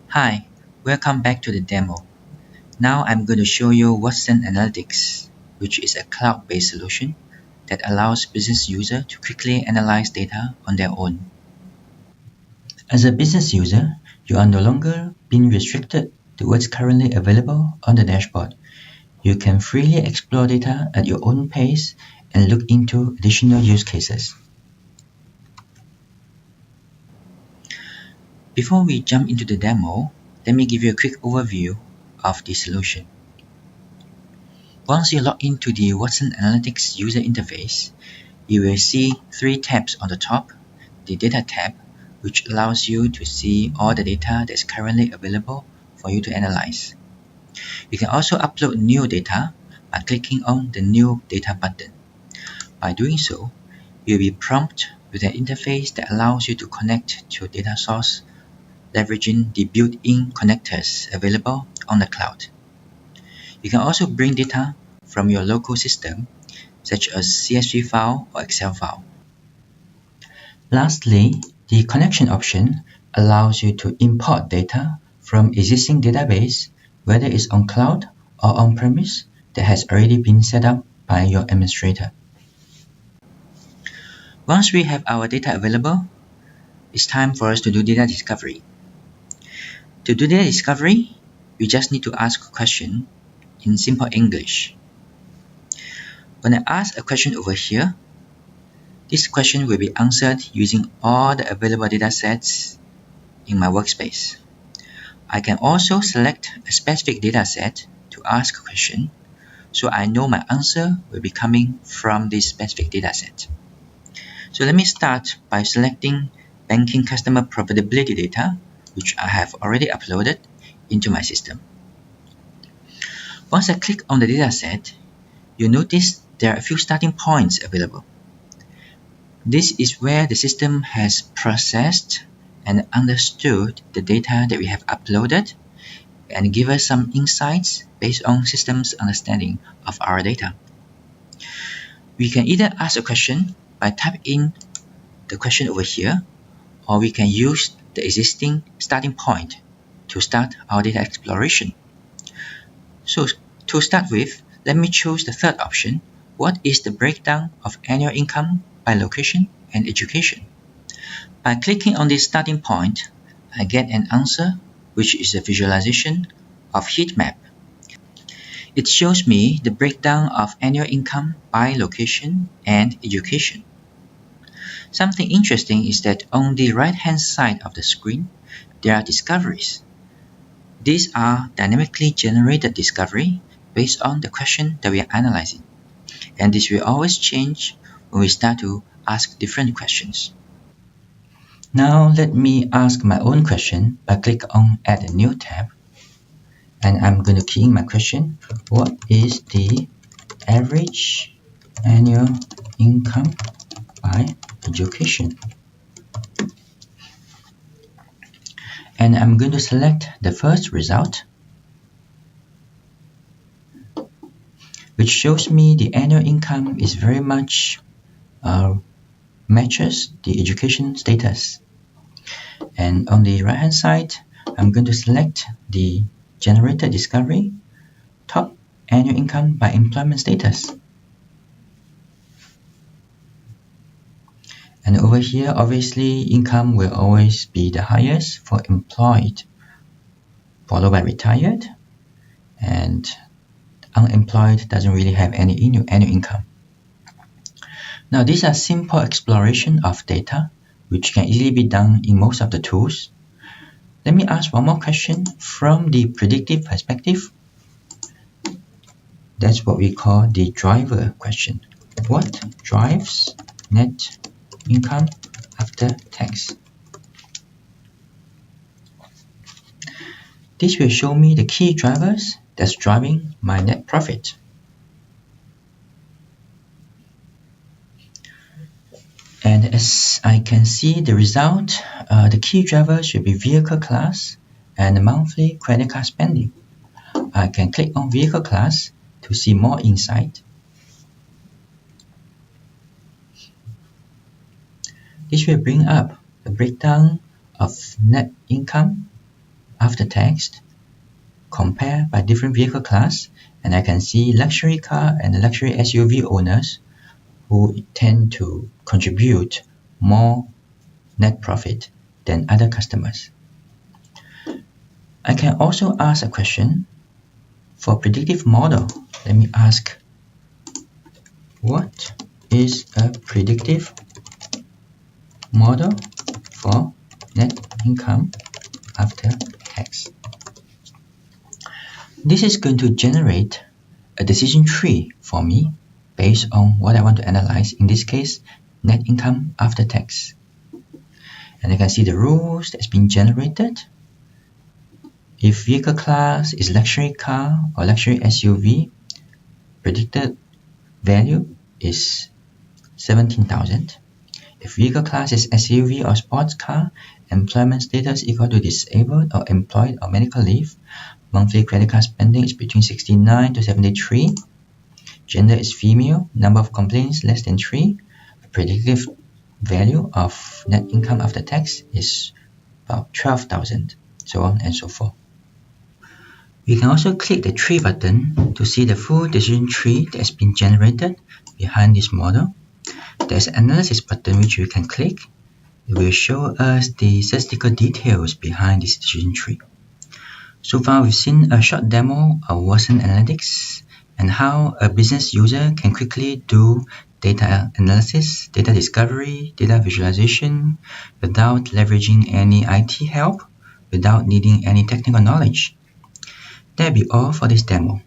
Hi, welcome back to the demo. Now I'm going to show you Watson Analytics, which is a cloud-based solution that allows business users to quickly analyze data on their own. As a business user, you are no longer being restricted to what's currently available on the dashboard. You can freely explore data at your own pace and look into additional use cases. Before we jump into the demo, let me give you a quick overview of the solution. Once you log into the Watson Analytics user interface, you will see three tabs on the top. The Data tab, which allows you to see all the data that's currently available for you to analyze. You can also upload new data by clicking on the New Data button. By doing so, you'll be prompted with an interface that allows you to connect to a data source, leveraging the built-in connectors available on the cloud. You can also bring data from your local system, such as CSV file or Excel file. Lastly, the connection option allows you to import data from existing database, whether it's on cloud or on-premise, that has already been set up by your administrator. Once we have our data available, it's time for us to do data discovery. To do data discovery, we just need to ask a question in simple English. When I ask a question over here, this question will be answered using all the available datasets in my workspace. I can also select a specific dataset to ask a question, so I know my answer will be coming from this specific dataset. So let me start by selecting banking customer profitability data, which I have already uploaded into my system. Once I click on the dataset, you'll notice there are a few starting points available. This is where the system has processed and understood the data that we have uploaded and give us some insights based on system's understanding of our data. We can either ask a question by typing in the question over here, or we can use the existing starting point to start our data exploration. So to start with, let me choose the third option. What is the breakdown of annual income by location and education? By clicking on this starting point, I get an answer, which is a visualization of heat map. It shows me the breakdown of annual income by location and education. Something interesting is that on the right-hand side of the screen, there are discoveries. These are dynamically generated discovery based on the question that we are analyzing. And this will always change when we start to ask different questions. Now let me ask my own question by clicking on Add a New tab. And I'm going to key in my question. What is the average annual income by education? And I'm going to select the first result, which shows me the annual income is very much matches the education status. And on the right hand side, I'm going to select the generated discovery, top annual income by employment status. And over here, obviously, income will always be the highest for employed, followed by retired, and unemployed doesn't really have any annual income. Now, these are simple exploration of data, which can easily be done in most of the tools. Let me ask one more question from the predictive perspective. That's what we call the driver question. What drives net income after tax? This will show me the key drivers that's driving my net profit. And as I can see the result, the key drivers should be vehicle class and monthly credit card spending. I can click on vehicle class to see more insight. This will bring up the breakdown of net income after tax, compare by different vehicle class, and I can see luxury car and luxury SUV owners who tend to contribute more net profit than other customers. I can also ask a question for predictive model. Let me ask, what is a predictive model for net income after tax? This is going to generate a decision tree for me based on what I want to analyze, in this case, net income after tax. And I can see the rules that's been generated. If vehicle class is luxury car or luxury SUV, predicted value is 17,000. If vehicle class is SUV or sports car, employment status equal to disabled or employed or medical leave, monthly credit card spending is between 69 to 73, gender is female, number of complaints less than 3, predictive value of net income after tax is about 12,000, so on and so forth. We can also click the tree button to see the full decision tree that has been generated behind this model. There's an analysis button which we can click. It will show us the statistical details behind this decision tree. So far, we've seen a short demo of Watson Analytics and how a business user can quickly do data analysis, data discovery, data visualization without leveraging any IT help, without needing any technical knowledge. That'll be all for this demo.